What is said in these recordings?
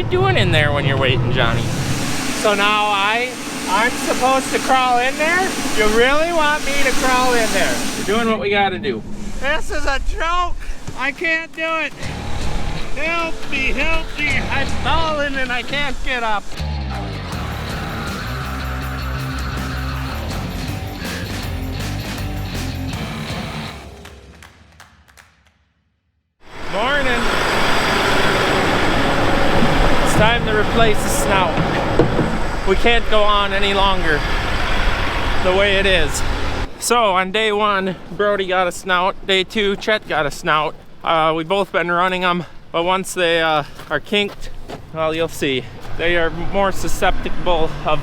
you doing in there when you're waiting, Johnny? So now I'm supposed to crawl in there? You really want me to crawl in there? We're doing what we gotta do. This is a joke. I can't do it. Help me, help me. I'm falling and I can't get up. Morning. It's time to replace the snout. We can't go on any longer the way it is. So on day 1, Brody got a snout. Day 2, Chet got a snout. We've both been running them, but once they are kinked, well, you'll see. They are more susceptible of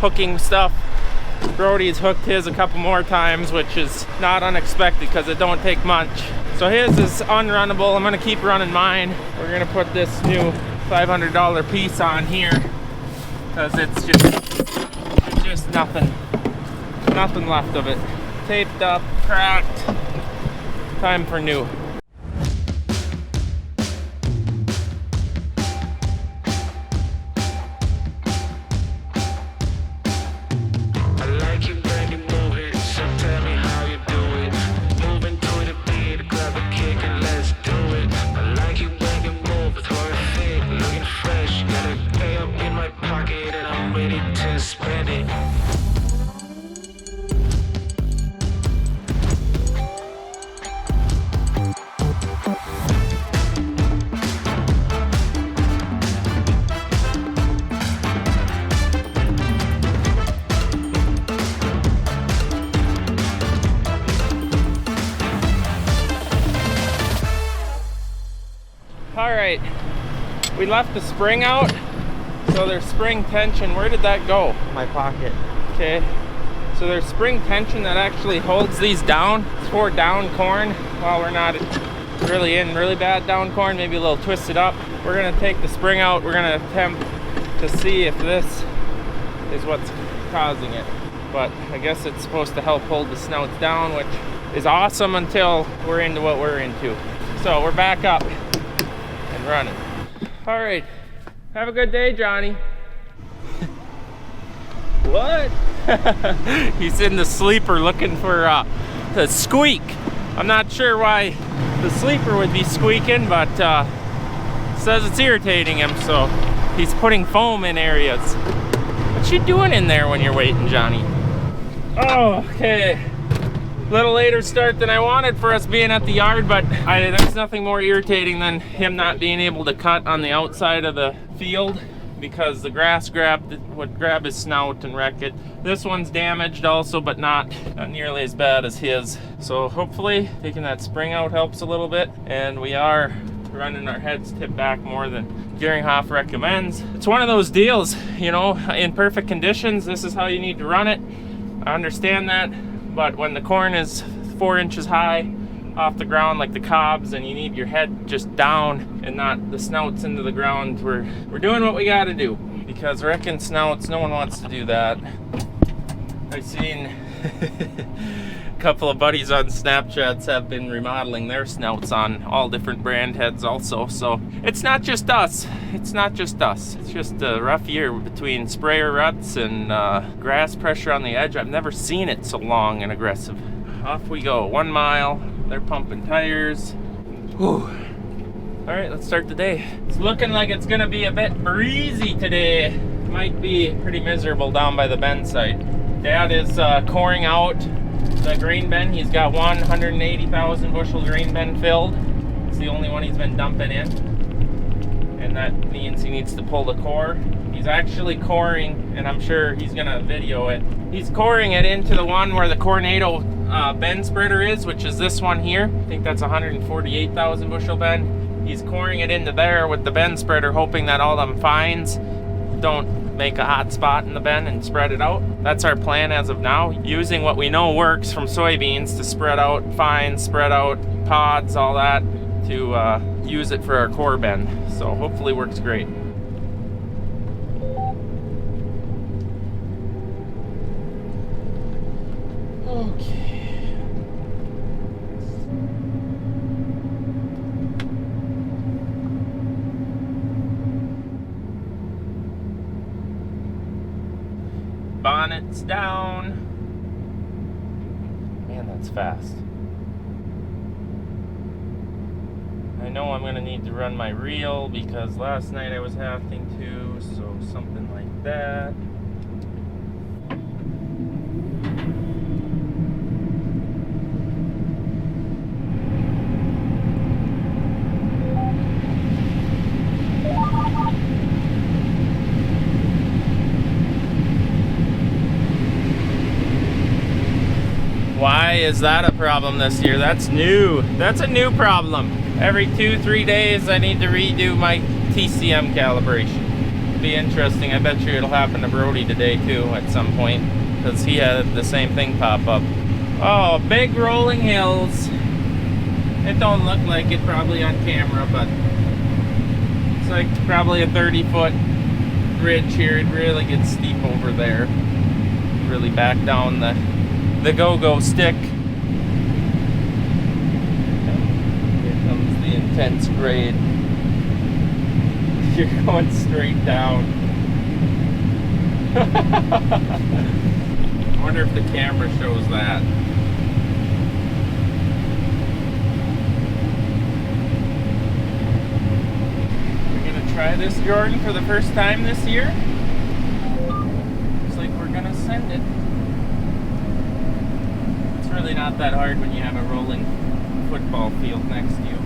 hooking stuff. Brody's hooked his a couple more times, which is not unexpected because it don't take much. So his is unrunnable. I'm gonna keep running mine. We're gonna put this new $500 piece on here because it's just nothing left of it. Taped up, cracked. Time for new. Alright, we left the spring out, so there's spring tension. Where did that go? My pocket. Okay, so there's spring tension that actually holds these down. It's for down corn. While we're not really in really bad down corn, maybe a little twisted up. We're gonna take the spring out. We're gonna attempt to see if this is what's causing it. But I guess it's supposed to help hold the snouts down, which is awesome until we're into what we're into. So we're back up and running. All right, have a good day, Johnny. What? He's in the sleeper looking for the squeak. I'm not sure why the sleeper would be squeaking, but says it's irritating him, so he's putting foam in areas. What you doing in there when you're waiting, Johnny? Oh, okay. Little later start than I wanted for us being at the yard, but there's nothing more irritating than him not being able to cut on the outside of the field because the grass would grab his snout and wreck it. This one's damaged also, but not nearly as bad as his. So hopefully taking that spring out helps a little bit, and we are running our heads tipped back more than Geringhoff recommends. It's one of those deals, you know, in perfect conditions, this is how you need to run it. I understand that. But when the corn is 4 inches high off the ground like the cobs and you need your head just down and not the snouts into the ground, we're doing what we got to do, because wrecking snouts, no one wants to do that. I've seen a couple of buddies on Snapchats have been remodeling their snouts on all different brand heads also, so it's not just us. It's just a rough year between sprayer ruts and grass pressure on the edge. I've never seen it so long and aggressive. Off we go, 1 mile. They're pumping tires. Whew. All right, let's start the day. It's looking like it's gonna be a bit breezy today. Might be pretty miserable down by the bend site. Dad is coring out the grain bin. He's got 180,000 bushel grain bin filled. It's the only one he's been dumping in, and that means he needs to pull the core. He's actually coring, and I'm sure he's gonna video it. He's coring it into the one where the Cornado bin spreader is, which is this one here. I think that's 148,000 bushel bin. He's coring it into there with the bin spreader, hoping that all them fines don't make a hot spot in the bin and spread it out. That's our plan as of now, using what we know works from soybeans to spread out fines, spread out pods, all that, to use it for our core bin. So hopefully works great. Okay. bonnet's down. Man, that's fast. I know I'm gonna need to run my reel because last night I was having to, so something like that. Why is that a problem this year? That's new. That's a new problem. Every 2-3 days I need to redo my TCM calibration. It'll be interesting. I bet you it'll happen to Brody today too at some point, because he had the same thing pop up. Oh, big rolling hills. It don't look like it probably on camera, but it's like probably a 30-foot ridge here. It really gets steep over there. Really back down the go-go stick. Intense grade. You're going straight down. I wonder if the camera shows that. We're gonna try this, Jordan, for the first time this year. Looks like we're gonna send it. It's really not that hard when you have a rolling football field next to you.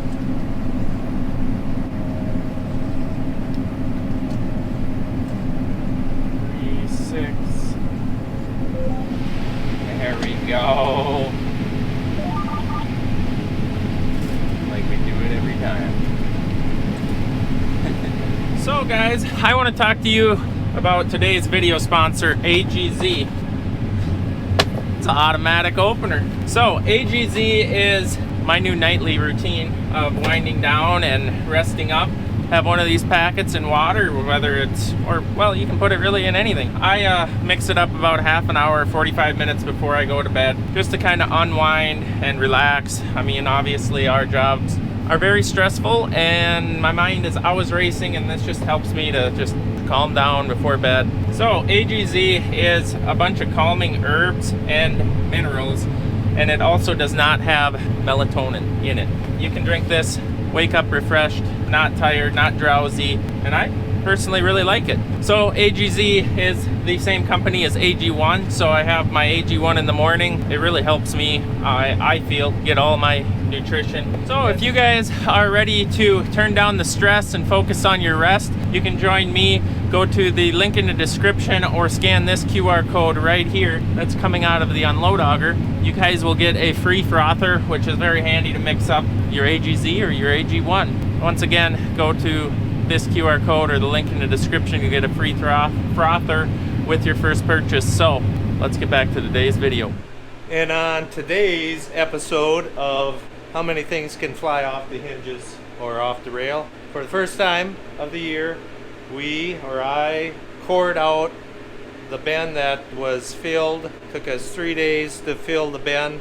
6. There we go. Like we do it every time. So guys, I want to talk to you about today's video sponsor, AGZ. It's an automatic opener. So AGZ is my new nightly routine of winding down and resting up. Have one of these packets in water, whether it's, or well, you can put it really in anything. I mix it up about half an hour, 45 minutes before I go to bed, just to kind of unwind and relax. I mean, obviously our jobs are very stressful and my mind is always racing, and this just helps me to just calm down before bed. So AGZ is a bunch of calming herbs and minerals, and it also does not have melatonin in it. You can drink this, wake up refreshed, not tired, not drowsy, and I personally really like it. So AGZ is the same company as AG1, so I have my AG1 in the morning. It really helps me, I feel, get all my nutrition. So if you guys are ready to turn down the stress and focus on your rest, you can join me. Go to the link in the description or scan this QR code right here that's coming out of the unload auger. You guys will get a free frother, which is very handy to mix up your AGZ or your AG1. Once again, go to this QR code or the link in the description. You get a free frother with your first purchase. So let's get back to today's video. And on today's episode of How Many Things Can Fly Off the Hinges or Off the Rail, for the first time of the year, I cored out the bin that was filled. Took us 3 days to fill the bin,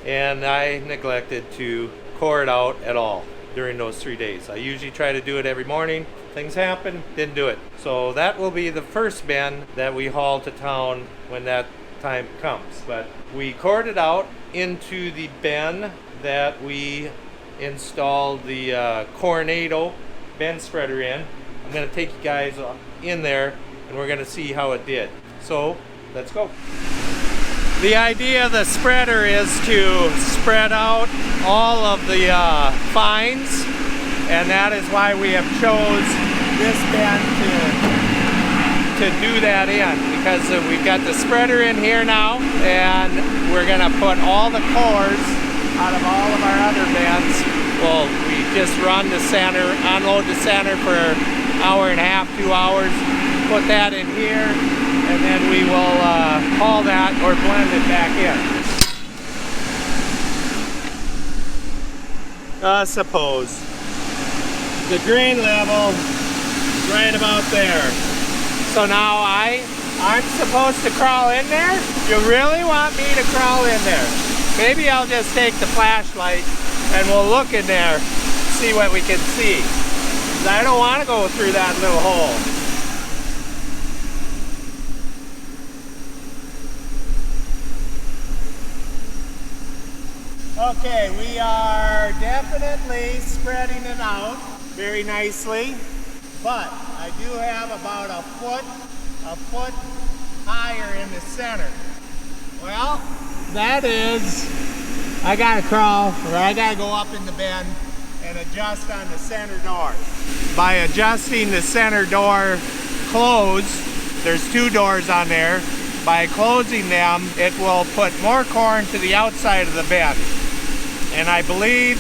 and I neglected to core it out at all during those 3 days. I usually try to do it every morning. Things happen, didn't do it. So that will be the first bin that we haul to town when that time comes. But we cored it out into the bin that we installed the Coronado bin spreader in. I'm going to take you guys in there and we're going to see how it did. So let's go. The idea of the spreader is to spread out all of the fines, and that is why we have chose this bin to do that in, because we've got the spreader in here now, and we're going to put all the cores out of all of our other bins. Well, we just run the center, unload the center for an hour and a half, 2 hours, put that in here, and then we will haul that or blend it back in. Suppose the drain level right about there. So now I'm supposed to crawl in there? You really want me to crawl in there? Maybe I'll just take the flashlight and we'll look in there, see what we can see. I don't want to go through that little hole. Okay, we are definitely spreading it out very nicely, but I do have about a foot higher in the center. Well, that is, I gotta crawl, or I gotta go up in the bend and adjust on the center door. By adjusting the center door closed, there's 2 doors on there. By closing them, it will put more corn to the outside of the bed. And I believe,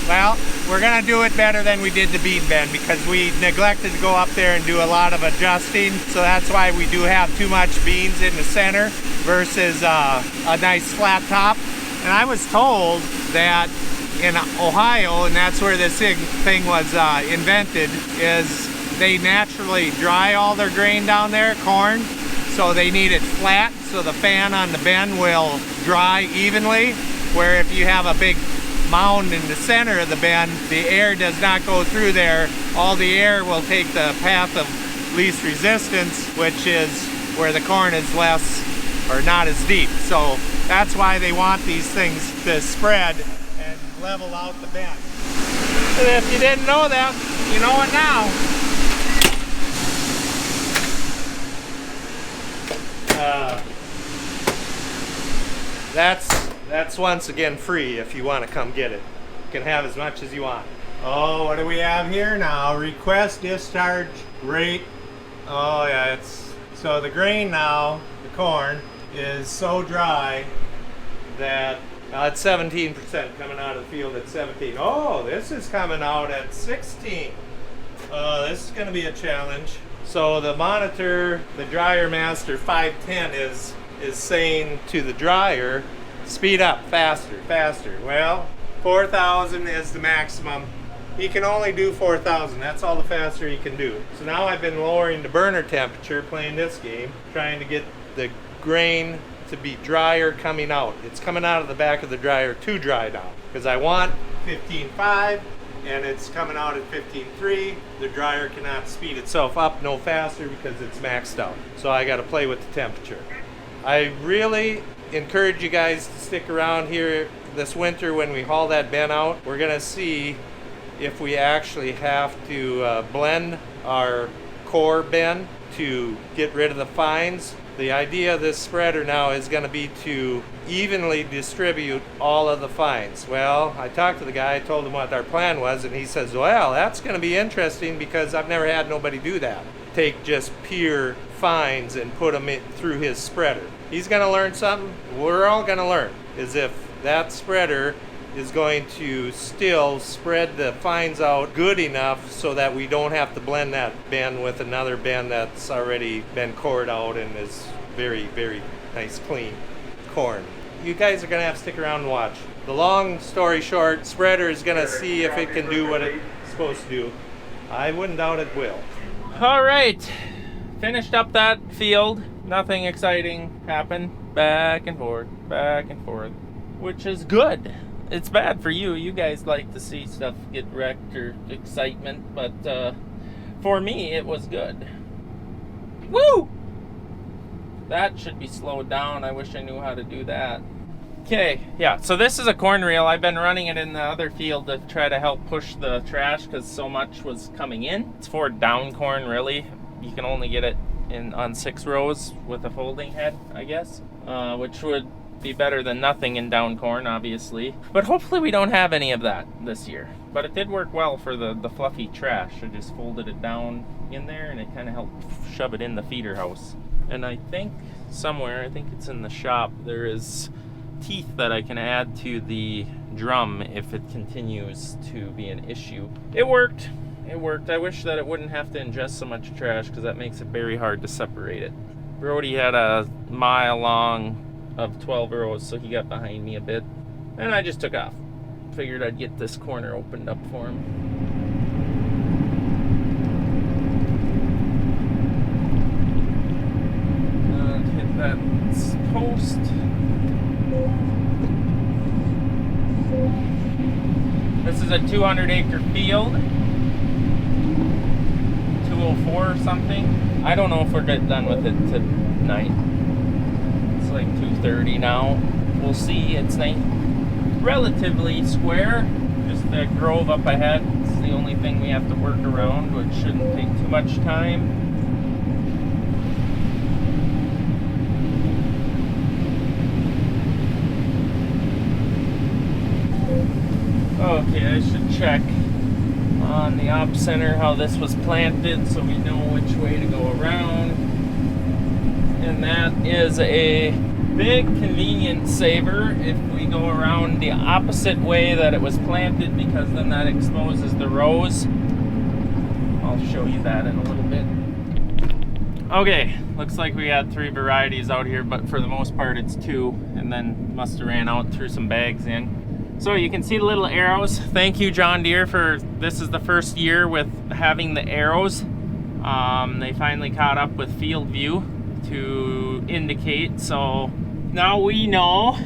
well, we're gonna do it better than we did the bean bend because we neglected to go up there and do a lot of adjusting. So that's why we do have too much beans in the center versus a nice flat top. And I was told that in Ohio, and that's where this thing was invented, is they naturally dry all their grain down there, corn, so they need it flat so the fan on the bend will dry evenly, where if you have a big mound in the center of the bend, the air does not go through there. All the air will take the path of least resistance, which is where the corn is less or not as deep. So that's why they want these things to spread and level out the bend. And if you didn't know that, you know it now. That's once again free if you want to come get it. You can have as much as you want. Oh, what do we have here now? Request discharge rate. Oh yeah, so the grain now, the corn, is so dry that it's 17% coming out of the field at 17. Oh, this is coming out at 16. This is going to be a challenge. So the monitor, the dryer master 510 is saying to the dryer, speed up, faster, faster. Well, 4,000 is the maximum. He can only do 4,000. That's all the faster he can do. So now I've been lowering the burner temperature playing this game, trying to get the grain to be drier coming out. It's coming out of the back of the dryer too dry now because I want 15.5 and it's coming out at 15.3. The dryer cannot speed itself up no faster because it's maxed out. So I got to play with the temperature. I really encourage you guys to stick around here this winter when we haul that bin out. We're gonna see if we actually have to blend our core bin to get rid of the fines. The idea of this spreader now is going to be to evenly distribute all of the fines. Well, I talked to the guy, I told him what our plan was, and he says, well, that's going to be interesting because I've never had nobody do that. Take just pure fines and put them through his spreader. He's going to learn something. We're all going to learn is if that spreader is going to still spread the fines out good enough so that we don't have to blend that bin with another bin that's already been cored out and is very, very nice, clean corn. You guys are going to have to stick around and watch. The long story short, spreader is going to see if it can do what it's supposed to do. I wouldn't doubt it will. All right, finished up that field. Nothing exciting happened. Back and forth, which is good. It's bad for you. You guys like to see stuff get wrecked or excitement, but for me, it was good. Woo! That should be slowed down. I wish I knew how to do that. Okay, yeah, so this is a corn reel. I've been running it in the other field to try to help push the trash because so much was coming in. It's for down corn, really. You can only get it on 6 rows with a folding head, I guess, which would be better than nothing in down corn, obviously. But hopefully we don't have any of that this year. But it did work well for the fluffy trash. I just folded it down in there and it kind of helped shove it in the feeder house. And I think somewhere, I think it's in the shop, there is teeth that I can add to the drum if it continues to be an issue. It worked. It worked. I wish that it wouldn't have to ingest so much trash because that makes it very hard to separate it. Brody had a mile long of 12 rows, so he got behind me a bit. And I just took off. Figured I'd get this corner opened up for him. Hit that post. This is a 200-acre field. 204 or something. I don't know if we're done with it tonight. It's like 2:30 now. We'll see. It's night. relatively square. Just the grove up ahead. It's the only thing we have to work around, which shouldn't take too much time. Okay, I should check on the op center how this was planted so we know which way to go around. And that is a big convenience saver if we go around the opposite way that it was planted, because then that exposes the rows. I'll show you that in a little bit. Okay, looks like we got 3 varieties out here, but for the most part it's 2, and then must have ran out, threw some bags in. So you can see the little arrows. Thank you, John Deere, for this is the first year with having the arrows. They finally caught up with field view to indicate, so now we know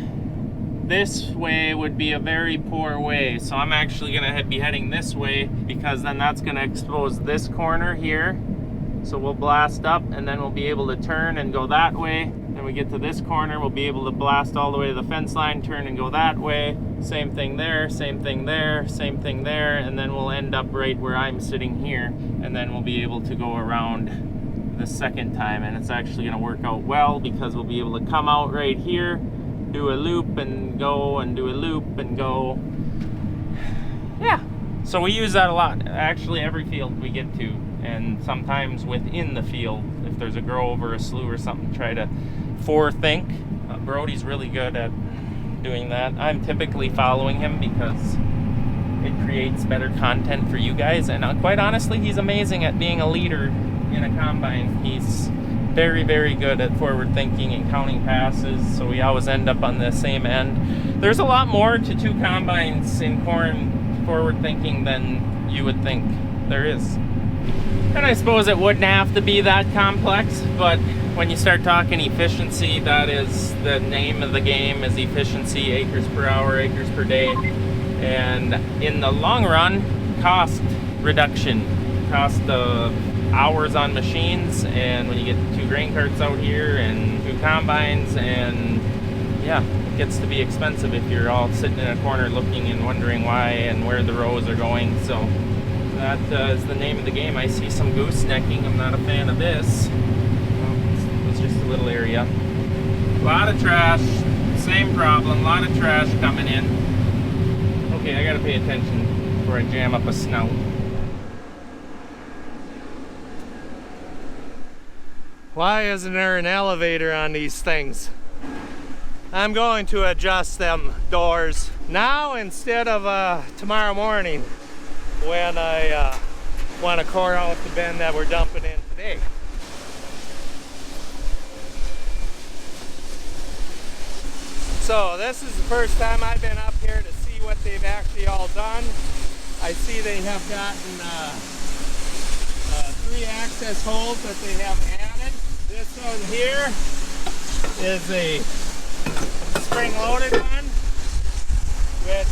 this way would be a very poor way. So I'm actually gonna be heading this way, because then that's gonna expose this corner here. So we'll blast up and then we'll be able to turn and go that way. Then we get to this corner, we'll be able to blast all the way to the fence line, turn and go that way. Same thing there, same thing there, same thing there, and then we'll end up right where I'm sitting here, and then we'll be able to go around the second time, and it's actually going to work out well, because we'll be able to come out right here, do a loop and go, and do a loop and go. Yeah, so we use that a lot. Actually, every field we get to, and sometimes within the field, if there's a grove or a slough or something, try to forethink. Brody's really good at doing that. I'm typically following him because it creates better content for you guys, and quite honestly, he's amazing at being a leader in a combine. He's very, very good at forward thinking and counting passes, so we always end up on the same end. There's a lot more to 2 combines in corn forward thinking than you would think there is. And I suppose it wouldn't have to be that complex, but when you start talking efficiency, that is the name of the game, is efficiency, acres per hour, acres per day. And in the long run, cost reduction, cost of hours on machines, and when you get 2 grain carts out here and 2 combines, and yeah, it gets to be expensive if you're all sitting in a corner looking and wondering why and where the rows are going. So that is the name of the game. I see some goosenecking. I'm not a fan of this. It's just a little area. A lot of trash. Same problem. A lot of trash coming in. Okay, I gotta pay attention before I jam up a snout. Why isn't there an elevator on these things? I'm going to adjust them doors now instead of tomorrow morning, when I want to core out the bin that we're dumping in today. So this is the first time I've been up here to see what they've actually all done. I see they have gotten 3 access holes that they have added. This one here is a spring-loaded one, which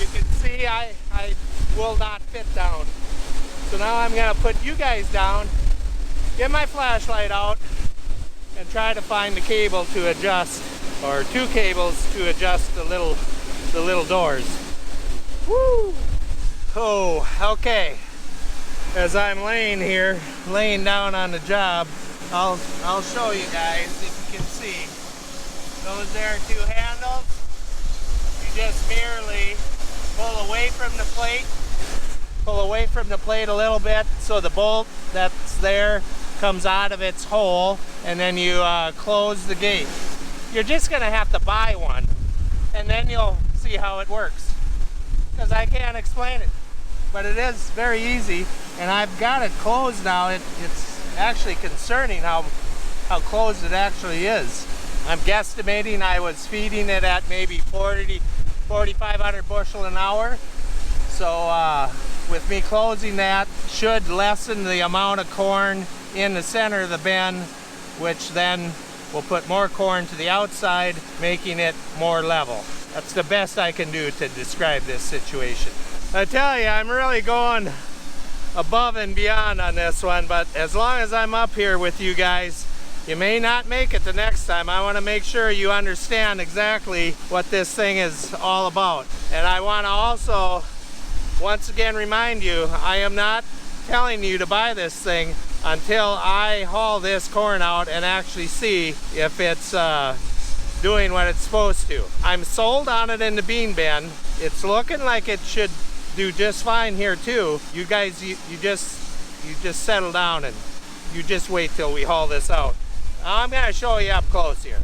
you can see I will not fit down. So now I'm going to put you guys down, get my flashlight out, and try to find the cable to adjust, or 2 cables to adjust the little doors. Woo! Oh, okay. As I'm laying down on the job, I'll show you guys if you can see. Those there are 2 handles. You just merely pull away from the plate a little bit, so the bolt that's there comes out of its hole, and then you close the gate. You're just gonna have to buy one, and then you'll see how it works, because I can't explain it, but it is very easy, and I've got it closed now. It's actually concerning how closed it actually is. I'm guesstimating I was feeding it at maybe 4,500 bushel an hour. So with me closing that, should lessen the amount of corn in the center of the bin, which then will put more corn to the outside, making it more level. That's the best I can do to describe this situation. I tell you, I'm really going above and beyond on this one, but as long as I'm up here with you guys, You may not make it the next time. I want to make sure you understand exactly what this thing is all about. And I want to also, once again, remind you, I am not telling you to buy this thing until I haul this corn out and actually see if it's doing what it's supposed to. I'm sold on it in the bean bin. It's looking like it should do just fine here too. You guys, you just settle down and you just wait till we haul this out. I'm gonna show you up close here.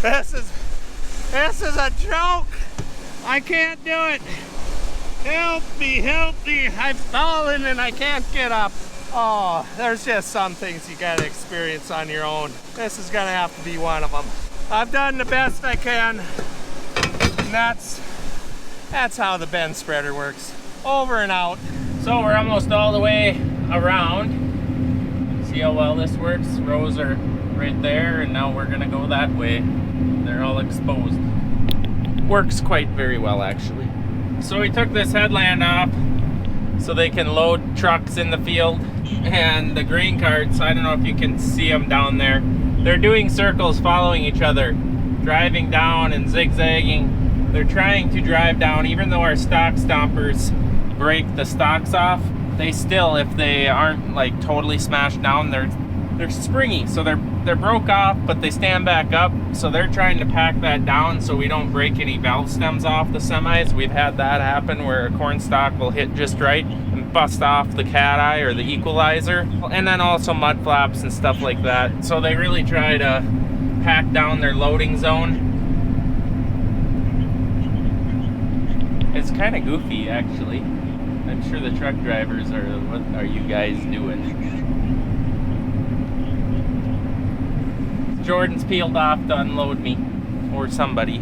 This is a joke. I can't do it. Help me, I've fallen and I can't get up. Oh, there's just some things you gotta experience on your own. This is gonna have to be one of them. I've done the best I can, and that's how the bend spreader works. Over and out. So we're almost all the way around. See how well this works? Rows are right there, and now we're gonna go that way. They're all exposed. Works quite very well, actually. So we took this headland off so they can load trucks in the field, and the grain carts, I don't know if you can see them down there, they're doing circles following each other, driving down and zigzagging. They're trying to drive down, even though our stock stompers break the stalks off, they still, if they aren't like totally smashed down, they're springy, so they're broke off, but they stand back up. So they're trying to pack that down so we don't break any valve stems off the semis. We've had that happen where a corn stalk will hit just right and bust off the cat eye or the equalizer, and then also mud flaps and stuff like that. So they really try to pack down their loading zone. It's kind of goofy, actually. I'm sure the truck drivers are, what are you guys doing? Jordan's peeled off to unload me, or somebody.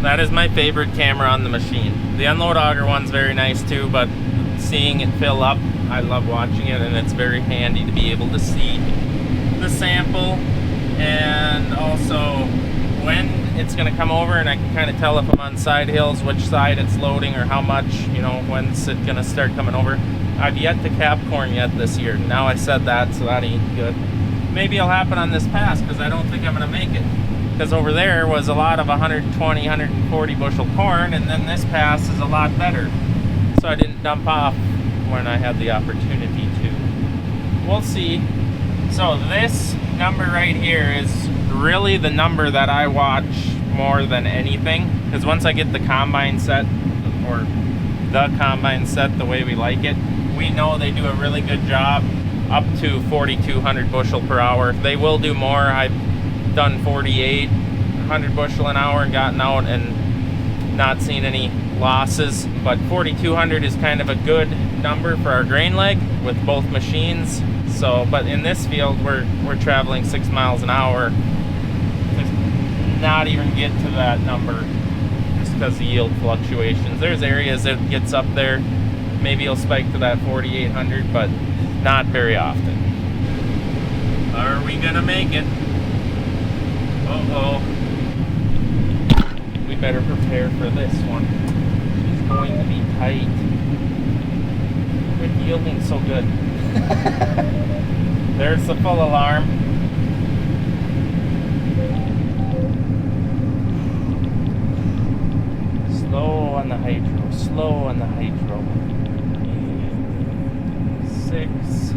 That is my favorite camera on the machine. The unload auger one's very nice too, but seeing it fill up, I love watching it, and it's very handy to be able to see the sample and also when it's going to come over, and I can kind of tell if I'm on side hills which side it's loading or how much, you know, when's it going to start coming over. I've yet to cap corn yet this year. Now I said that, so that ain't good. Maybe it'll happen on this pass because I don't think I'm going to make it, because over there was a lot of 120, 140 bushel corn, and then this pass is a lot better, so I didn't dump off when I had the opportunity to. We'll see. So this number right here is really the number that I watch more than anything, because once I get the combine set, or the combine set the way we like it, we know they do a really good job up to 4,200 bushel per hour. They will do more. I've done 4,800 bushel an hour and gotten out and not seen any losses, but 4,200 is kind of a good number for our grain leg with both machines. So, but in this field, we're traveling 6 miles an hour to not even get to that number just because of yield fluctuations. There's areas that gets up there, maybe it'll spike to that 4,800, but not very often. Are we gonna make it? Uh-oh. We better prepare for this one. She's going to be tight. Quit yielding so good. There's the full alarm. Slow on the hydro, slow on the hydro. 6.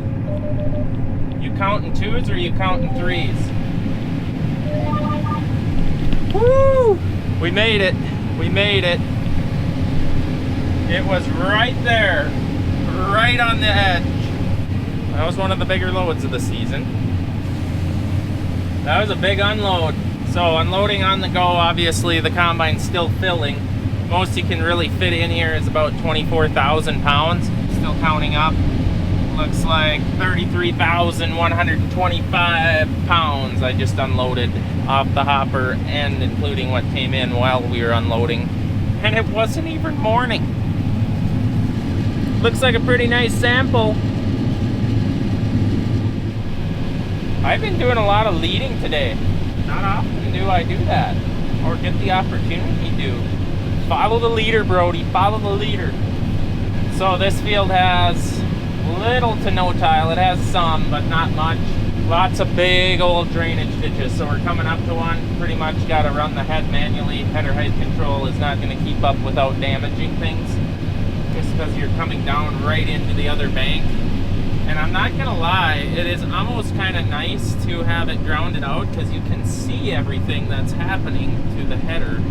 You counting twos or you counting threes? Woo! We made it. We made it. It was right there. Right on the edge. That was one of the bigger loads of the season. That was a big unload. So unloading on the go, obviously the combine's still filling. Most you can really fit in here is about 24,000 pounds. Still counting up. Looks like 33,125 pounds I just unloaded off the hopper, and including what came in while we were unloading. And it wasn't even morning. Looks like a pretty nice sample. I've been doing a lot of leading today. Not often do I do that, or get the opportunity to. Follow the leader, Brody, follow the leader. So this field has little to no tile. It has some, but not much. Lots of big old drainage ditches. So we're coming up to one. Pretty much got to run the head manually. Header height control is not going to keep up without damaging things, just because you're coming down right into the other bank. And I'm not going to lie, it is almost kind of nice to have it grounded out, because you can see everything that's happening to the header.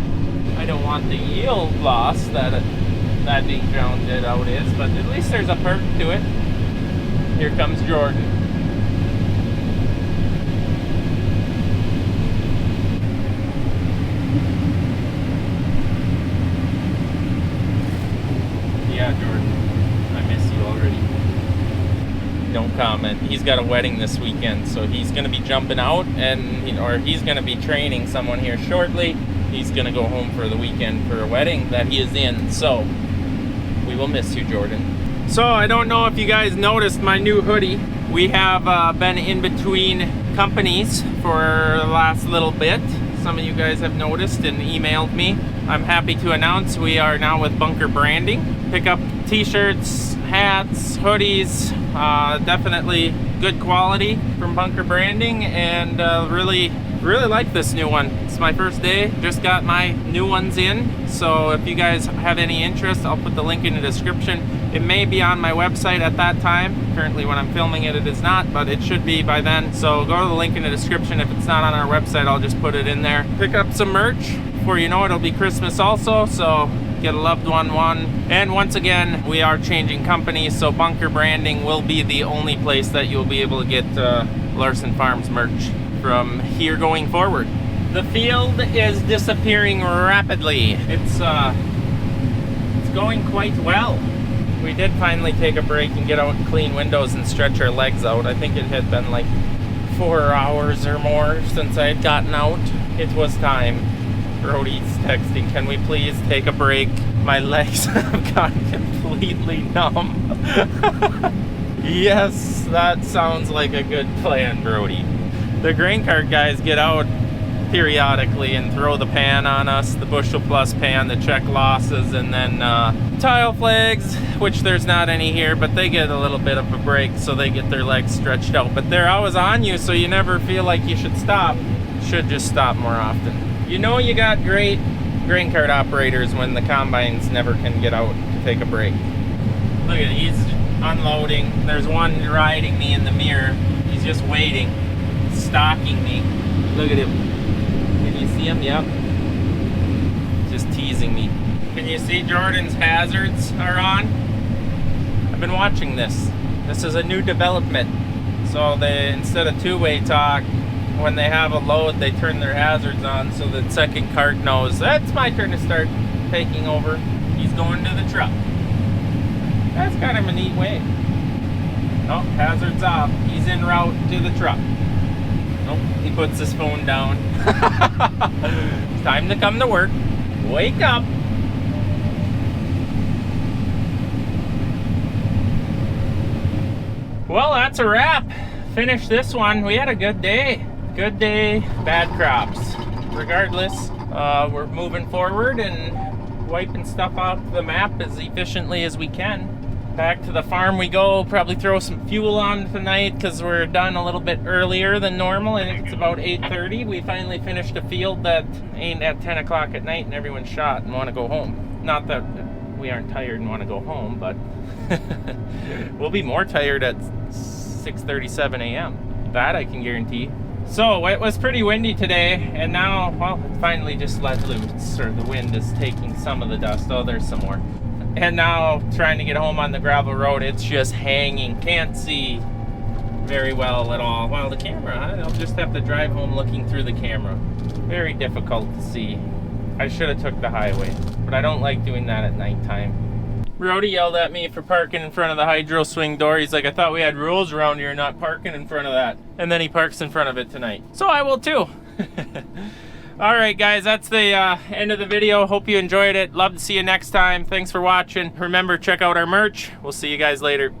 I don't want the yield loss that being grounded out is, but at least there's a perk to it. Here comes Jordan. Yeah, Jordan, I miss you already. Don't comment. He's got a wedding this weekend, so he's going to be jumping out, or he's going to be training someone here shortly. He's going to go home for the weekend for a wedding that he is in, so we will miss you, Jordan. So I don't know if you guys noticed my new hoodie. We have been in between companies for the last little bit. Some of you guys have noticed and emailed me. I'm happy to announce we are now with Bunker Branding. Pick up t-shirts, hats, hoodies, definitely good quality from Bunker Branding, and really like this new one. It's my first day, just got my new ones in, so if you guys have any interest, I'll put the link in the description. It may be on my website at that time. Currently when I'm filming it, it is not, but it should be by then, so go to the link in the description. If it's not on our website, I'll just put it in there. Pick up some merch. Before you know it, it'll be Christmas also, so get a loved one. And once again, we are changing companies, so Bunker Branding will be the only place that you'll be able to get Larson Farms merch from here going forward. The field is disappearing rapidly. It's going quite well. We did finally take a break and get out and clean windows and stretch our legs out. I think it had been like 4 hours or more since I had gotten out. It was time. Brody's texting, can we please take a break? My legs have gone completely numb. Yes, that sounds like a good plan, Brody. The grain cart guys get out periodically and throw the pan on us, the bushel plus pan, to check losses, and then tile flags, which there's not any here, but they get a little bit of a break, so they get their legs stretched out. But they're always on you, so you never feel like you should stop. Should just stop more often. You know you got great grain cart operators when the combines never can get out to take a break. Look at it, he's unloading. There's one riding me in the mirror. He's just waiting, stalking me. Look at him. Can you see him? Yep. Just teasing me. Can you see Jordan's hazards are on? I've been watching this. This is a new development. So they, instead of two-way talk, when they have a load, they turn their hazards on so the second cart knows that's my turn to start taking over. He's going to the truck. That's kind of a neat way. Oh, hazards off. He's en route to the truck. Nope, he puts his phone down. It's time to come to work. Wake up. Well, that's a wrap. Finish this one. We had a good day. Good day, bad crops. Regardless, we're moving forward and wiping stuff off the map as efficiently as we can. Back to the farm we go. Probably throw some fuel on tonight because we're done a little bit earlier than normal. I think it's about 8:30. We finally finished a field that ain't at 10 o'clock at night and everyone's shot and want to go home. Not that we aren't tired and want to go home, but we'll be more tired at 6:37 a.m. That I can guarantee. So it was pretty windy today, and now, well, it finally just let loose, or the wind is taking some of the dust. Oh, there's some more. And now trying to get home on the gravel road, it's just hanging. Can't see very well at all. Well, the camera, I'll just have to drive home looking through the camera. Very difficult to see. I should have took the highway, but I don't like doing that at nighttime. Brody yelled at me for parking in front of the hydro swing door. He's like, I thought we had rules around here not parking in front of that. And then he parks in front of it tonight. So I will too. Alright guys, that's the end of the video. Hope you enjoyed it. Love to see you next time. Thanks for watching. Remember, check out our merch. We'll see you guys later.